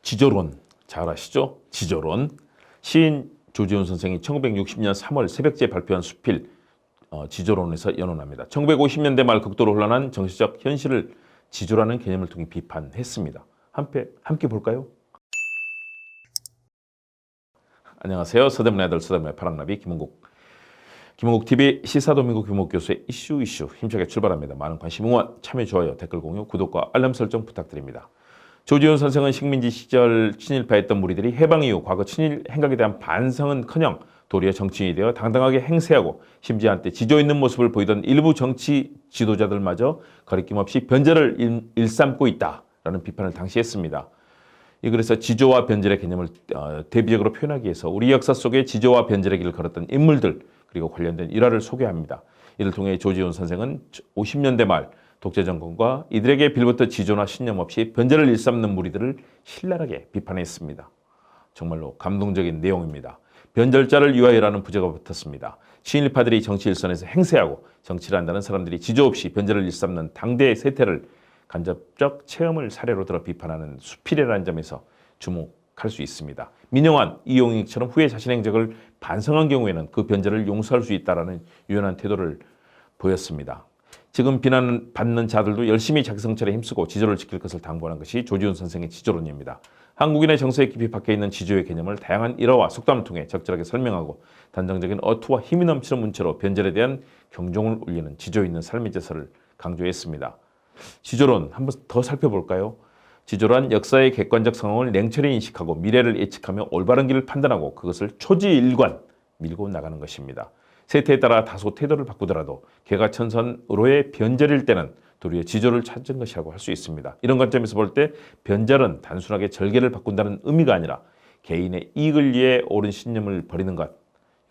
지조론 잘 아시죠? 지조론. 시인 조지훈 선생이 1960년 3월 새벽지에 발표한 수필 지조론에서 연원합니다. 1950년대 말 극도로 혼란한 정치적 현실을 지조라는 개념을 통해 비판했습니다. 함께 볼까요? 안녕하세요. 서대문의 아들 서대문의 파랑나비 김홍국 TV 시사도민국 김홍국 교수의 이슈 힘차게 출발합니다. 많은 관심 응원, 참여, 좋아요, 댓글 공유, 구독과 알람 설정 부탁드립니다. 조지훈 선생은 식민지 시절 친일파였던 무리들이 해방 이후 과거 친일 행각에 대한 반성은커녕 도리어 정치인이 되어 당당하게 행세하고 심지어 한때 지조 있는 모습을 보이던 일부 정치 지도자들마저 거리낌 없이 변절을 일삼고 있다라는 비판을 당시 했습니다. 그래서 지조와 변절의 개념을 대비적으로 표현하기 위해서 우리 역사 속에 지조와 변절의 길을 걸었던 인물들 그리고 관련된 일화를 소개합니다. 이를 통해 조지훈 선생은 50년대 말 독재정권과 이들에게 빌붙어 지조나 신념 없이 변절을 일삼는 무리들을 신랄하게 비판했습니다. 정말로 감동적인 내용입니다. 변절자를 위하여라는 부제가 붙었습니다. 친일파들이 정치 일선에서 행세하고 정치를 한다는 사람들이 지조 없이 변절을 일삼는 당대의 세태를 간접적 체험을 사례로 들어 비판하는 수필이라는 점에서 주목할 수 있습니다. 민영환, 이용익처럼 후에 자신의 행적을 반성한 경우에는 그 변절을 용서할 수 있다라는 유연한 태도를 보였습니다. 지금 비난받는 자들도 열심히 자기 성찰에 힘쓰고 지조를 지킬 것을 당부하는 것이 조지훈 선생의 지조론입니다. 한국인의 정서에 깊이 박혀있는 지조의 개념을 다양한 일화와 속담을 통해 적절하게 설명하고 단정적인 어투와 힘이 넘치는 문체로 변절에 대한 경종을 울리는 지조 있는 삶의 제서를 강조했습니다. 지조론 한번 더 살펴볼까요? 지조란 역사의 객관적 상황을 냉철히 인식하고 미래를 예측하며 올바른 길을 판단하고 그것을 초지일관 밀고 나가는 것입니다. 세태에 따라 다소 태도를 바꾸더라도 개가천선으로의 변절일 때는 도리어 지조를 찾은 것이라고 할 수 있습니다. 이런 관점에서 볼 때 변절은 단순하게 절개를 바꾼다는 의미가 아니라 개인의 이익을 위해 옳은 신념을 버리는 것,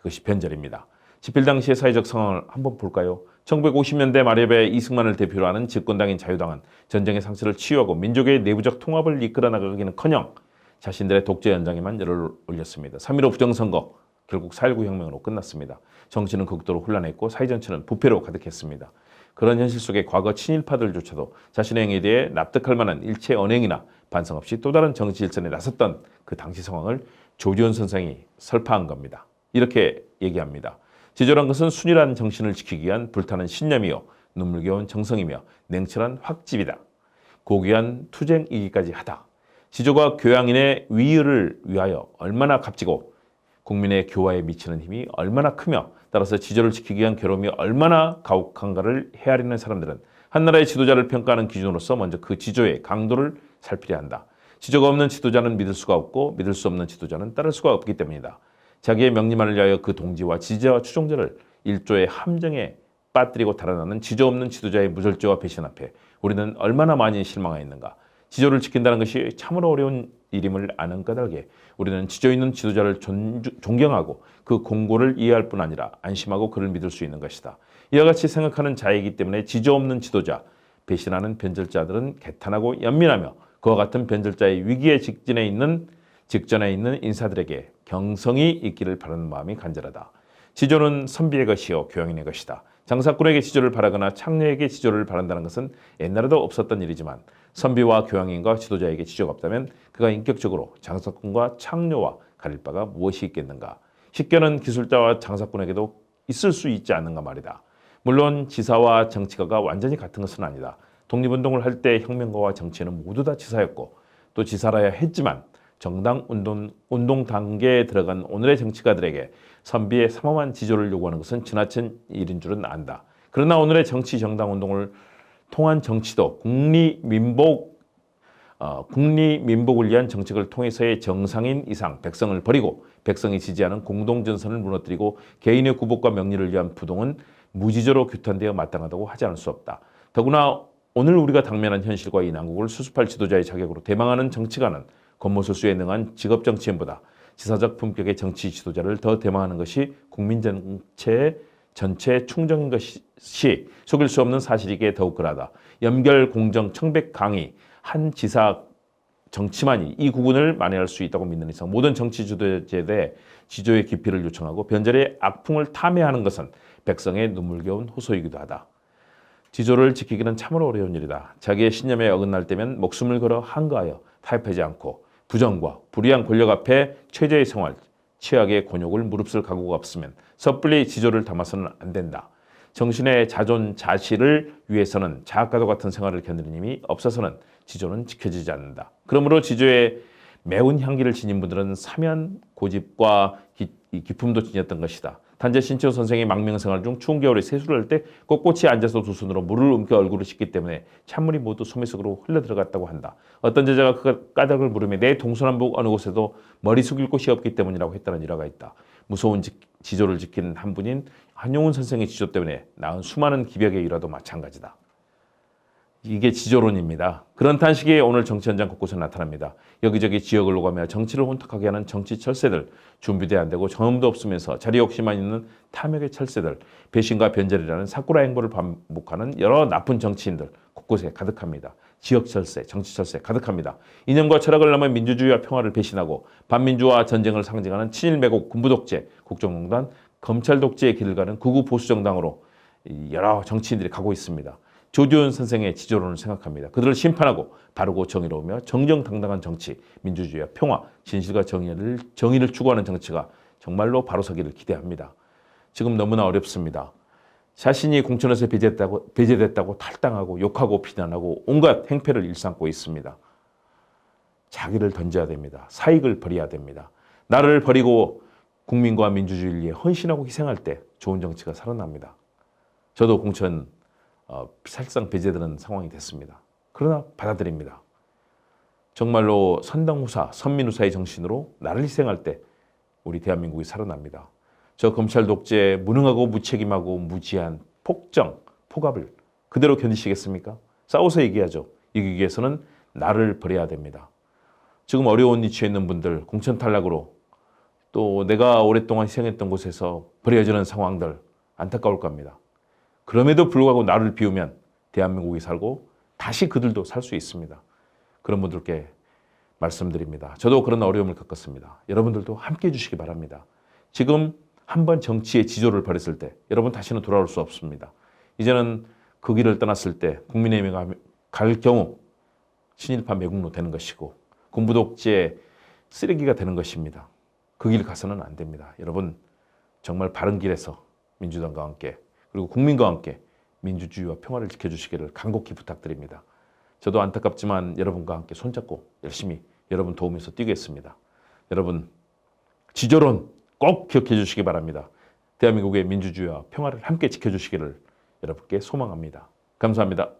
이것이 변절입니다. 집필 당시의 사회적 상황을 한번 볼까요? 1950년대 말엽에 이승만을 대표로 하는 집권당인 자유당은 전쟁의 상처를 치유하고 민족의 내부적 통합을 이끌어 나가기는커녕 자신들의 독재 연장에만 열을 올렸습니다. 3.15 부정선거, 결국 4.19 혁명으로 끝났습니다. 정치는 극도로 혼란했고 사회 전체는 부패로 가득했습니다. 그런 현실 속에 과거 친일파들조차도 자신의 행위에 대해 납득할 만한 일체 언행이나 반성 없이 또 다른 정치 일선에 나섰던 그 당시 상황을 조지훈 선생이 설파한 겁니다. 이렇게 얘기합니다. 지조란 것은 순일한 정신을 지키기 위한 불타는 신념이요 눈물겨운 정성이며 냉철한 확집이다. 고귀한 투쟁이기까지 하다. 지조가 교양인의 위의를 위하여 얼마나 값지고 국민의 교화에 미치는 힘이 얼마나 크며 따라서 지조를 지키기 위한 괴로움이 얼마나 가혹한가를 헤아리는 사람들은 한 나라의 지도자를 평가하는 기준으로서 먼저 그 지조의 강도를 살피려 한다. 지조가 없는 지도자는 믿을 수가 없고 믿을 수 없는 지도자는 따를 수가 없기 때문이다. 자기의 명리만을 위하여 그 동지와 지지자와 추종자를 일조의 함정에 빠뜨리고 달아나는 지조 없는 지도자의 무절제와 배신 앞에 우리는 얼마나 많이 실망하였는가. 지조를 지킨다는 것이 참으로 어려운 일임을 아는 까닭에 우리는 지조 있는 지도자를 존경하고 그 공고를 이해할 뿐 아니라 안심하고 그를 믿을 수 있는 것이다. 이와 같이 생각하는 자이기 때문에 지조 없는 지도자, 배신하는 변절자들은 개탄하고 연민하며 그와 같은 변절자의 위기에 직전에 있는 인사들에게 경성이 있기를 바라는 마음이 간절하다. 지조는 선비의 것이요 교양인의 것이다. 장사꾼에게 지조를 바라거나 창녀에게 지조를 바란다는 것은 옛날에도 없었던 일이지만 선비와 교양인과 지도자에게 지조가 없다면 그가 인격적으로 장사꾼과 창녀와 가릴 바가 무엇이 있겠는가. 식견은 기술자와 장사꾼에게도 있을 수 있지 않는가 말이다. 물론 지사와 정치가가 완전히 같은 것은 아니다. 독립운동을 할 때 혁명가와 정치인은 모두 다 지사였고 또 지사라야 했지만 정당 운동 단계에 들어간 오늘의 정치가들에게 선비의 삼엄한 지조를 요구하는 것은 지나친 일인 줄은 안다. 그러나 오늘의 정치 정당 운동을 통한 정치도 국리민복을 위한 정책을 통해서의 정상인 이상 백성을 버리고 백성이 지지하는 공동전선을 무너뜨리고 개인의 구복과 명리를 위한 부동은 무지조로 규탄되어 마땅하다고 하지 않을 수 없다. 더구나 오늘 우리가 당면한 현실과 이 난국을 수습할 지도자의 자격으로 대망하는 정치가는 권모술수에 능한 직업정치인보다 지사적 품격의 정치 지도자를 더 대망하는 것이 국민 전체의 충정인 것이 속일 수 없는 사실이기에 더욱 그러하다. 연결, 공정, 청백, 강의, 한 지사 정치만이 이 구분을 만회할 수 있다고 믿는 이상 모든 정치 지도자에 대해 지조의 깊이를 요청하고 변절의 악풍을 탐해하는 것은 백성의 눈물겨운 호소이기도 하다. 지조를 지키기는 참으로 어려운 일이다. 자기의 신념에 어긋날 때면 목숨을 걸어 한가하여 타협하지 않고 부정과 불의한 권력 앞에 최저의 생활, 최악의 곤욕을 무릅쓸 각오가 없으면 섣불리 지조를 담아서는 안 된다. 정신의 자존자실을 위해서는 자학과도 같은 생활을 견디는 힘이 없어서는 지조는 지켜지지 않는다. 그러므로 지조에 매운 향기를 지닌 분들은 사면 고집과 기품도 지녔던 것이다. 단재 신치호 선생이 망명생활 중 추운 겨울에 세수를 할 때 꼿꼿이 앉아서 두 손으로 물을 옮겨 얼굴을 씻기 때문에 찬물이 모두 소매 속으로 흘러들어갔다고 한다. 어떤 제자가 그 까닭을 물으며 내 동서남북 어느 곳에도 머리 숙일 곳이 없기 때문이라고 했다는 일화가 있다. 무서운 지조를 지키는 한 분인 한용운 선생의 지조 때문에 낳은 수많은 기벽의 일화도 마찬가지다. 이게 지조론입니다. 그런 탄식이 오늘 정치 현장 곳곳에 나타납니다. 여기저기 지역을 오가며 정치를 혼탁하게 하는 정치 철새들, 준비돼 안 되고 경험도 없으면서 자리 욕심만 있는 탐욕의 철새들, 배신과 변절이라는 사쿠라 행보를 반복하는 여러 나쁜 정치인들 곳곳에 가득합니다. 지역 철새, 정치 철새 가득합니다. 이념과 철학을 넘어 민주주의와 평화를 배신하고 반민주화 전쟁을 상징하는 친일 매국, 군부 독재, 국정농단, 검찰 독재의 길을 가는 극우 보수 정당으로 여러 정치인들이 가고 있습니다. 조지훈 선생의 지조론을 생각합니다. 그들을 심판하고 바르고 정의로우며 정정당당한 정치, 민주주의와 평화, 진실과 정의를 추구하는 정치가 정말로 바로서기를 기대합니다. 지금 너무나 어렵습니다. 자신이 공천에서 배제됐다고 탈당하고 욕하고 비난하고 온갖 행패를 일삼고 있습니다. 자기를 던져야 됩니다. 사익을 버려야 됩니다. 나를 버리고 국민과 민주주의를 위해 헌신하고 희생할 때 좋은 정치가 살아납니다. 저도 공천 사실상 배제되는 상황이 됐습니다. 그러나 받아들입니다. 정말로 선당후사, 선민후사의 정신으로 나를 희생할 때 우리 대한민국이 살아납니다. 저 검찰 독재, 무능하고 무책임하고 무지한 폭정, 폭압을 그대로 견디시겠습니까? 싸워서 얘기하죠. 이기기 위해서는 나를 버려야 됩니다. 지금 어려운 위치에 있는 분들, 공천 탈락으로 또 내가 오랫동안 희생했던 곳에서 버려지는 상황들 안타까울 겁니다. 그럼에도 불구하고 나를 비우면 대한민국이 살고 다시 그들도 살 수 있습니다. 그런 분들께 말씀드립니다. 저도 그런 어려움을 겪었습니다. 여러분들도 함께 해주시기 바랍니다. 지금 한번 정치의 지조를 버렸을 때 여러분 다시는 돌아올 수 없습니다. 이제는 그 길을 떠났을 때 국민의힘에 갈 경우 친일파 매국노 되는 것이고 군부독재 쓰레기가 되는 것입니다. 그 길 가서는 안 됩니다. 여러분 정말 바른 길에서 민주당과 함께 그리고 국민과 함께 민주주의와 평화를 지켜주시기를 간곡히 부탁드립니다. 저도 안타깝지만 여러분과 함께 손잡고 열심히 여러분 도우면서 뛰겠습니다. 여러분 지조론 꼭 기억해 주시기 바랍니다. 대한민국의 민주주의와 평화를 함께 지켜주시기를 여러분께 소망합니다. 감사합니다.